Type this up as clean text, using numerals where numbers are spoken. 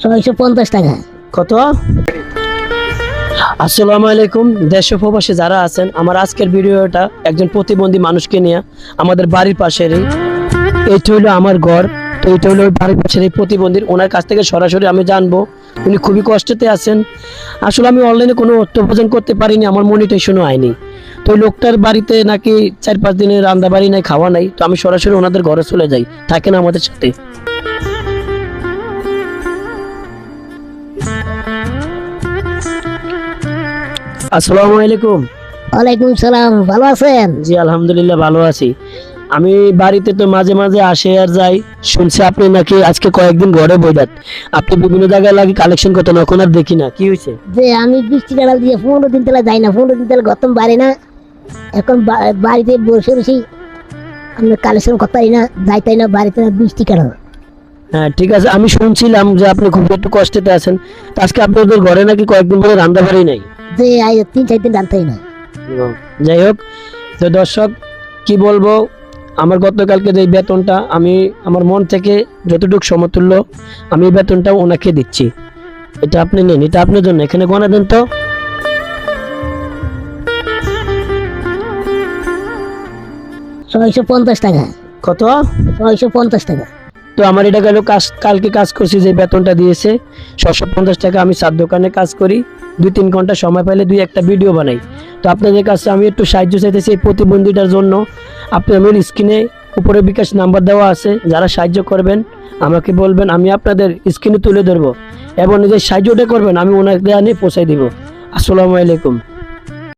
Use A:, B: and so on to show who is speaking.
A: 650 টাকা।
B: কত? আসসালামু আলাইকুম। দেশ ও প্রবাসী যারা আছেন, আমার আজকের ভিডিওটা একজন প্রতিবন্ধী মানুষকে নিয়ে, আমাদের বাড়ির পাশেরই। এইটা হলো আমার ঘর। তো এইটা হলো ওই বাড়ির পাশের এই প্রতিবন্ধীর, ওনার কাছ থেকে সরাসরি আমি জানবো উনি খুবই কষ্টতে আছেন। আসলে আমি অনলাইনে কোনো অর্থ উপার্জন করতে পারিনি, আমার মনিটাইজেশনও হয়নি। তো ওই লোকটার বাড়িতে নাকি 4-5 দিনের রান্না বাড়ি নাই, খাওয়া নাই। তো আমি সরাসরি ওনাদের ঘরে চলে যাই, থাকেন আমাদের সাথে। আসসালামু আলাইকুম।
A: ওয়ালাইকুম সালাম, ভালো আছেন?
B: জি আলহামদুলিল্লাহ ভালো আছি। আমি বাড়িতে তো মাঝে মাঝে আসে আর যাই। শুনছি আপনি নাকি আজকে কয়েকদিন ঘরে বইদাত, আপনি বিভিন্ন জায়গায় লাগি কালেকশন করতেন, এখন আর দেখি না, কি হয়েছে?
A: যে আমি 20 টাকা দিয়ে 15 দিন তেলা যাই না, 15 দিন তেলা গতম বাড়ি না। এখন বাড়িতে বসে বসে আমি কালেকশন করতে না, যাইতাই না বাড়িতে না 20 টাকা।
B: হ্যাঁ ঠিক আছে, আমি শুনছিলাম যে আপনি খুব একটু কষ্টেতে আছেন। তো আজকে আপনাদের ঘরে নাকি কয়েকদিন ধরে রান্না বাড়ি নাই।
A: যে 3-4 দিন জানতাই না।
B: যাই হোক, তো দর্শক কি বলবো, আমার গতকালকে যে বেতনটা আমি আমার মন থেকে যতটুকু সমতুল্য আমি এই বেতনটা ওনাকে দিচ্ছি। এটা আপনি নেন, এটা আপনার জন্য। এখানে গোনা দেন তো।
A: 650 টাকা।
B: কত?
A: 650 টাকা।
B: তো আমার এটা গেল কালকে কাজ করছি, যে বেতনটা দিয়েছে 650 টাকা। আমি 7 দোকানে কাজ করি, 2-3 ঘন্টা সময় পাইলে 2-1টা ভিডিও বানাই। তো আপনাদের কাছে আমি একটু সাহায্য চাইতেছি এই প্রতিবন্ধীটার জন্য। আপনি আমার স্ক্রিনে উপরে বিকাশ নাম্বার দেওয়া আছে, যারা সাহায্য করবেন আমাকে বলবেন, আমি আপনাদের স্ক্রিনে তুলে ধরবো এবং যে সাহায্যটা করবেন আমি ওনাকে আনিয়ে পৌঁছাই দিব। আসসালামু আলাইকুম।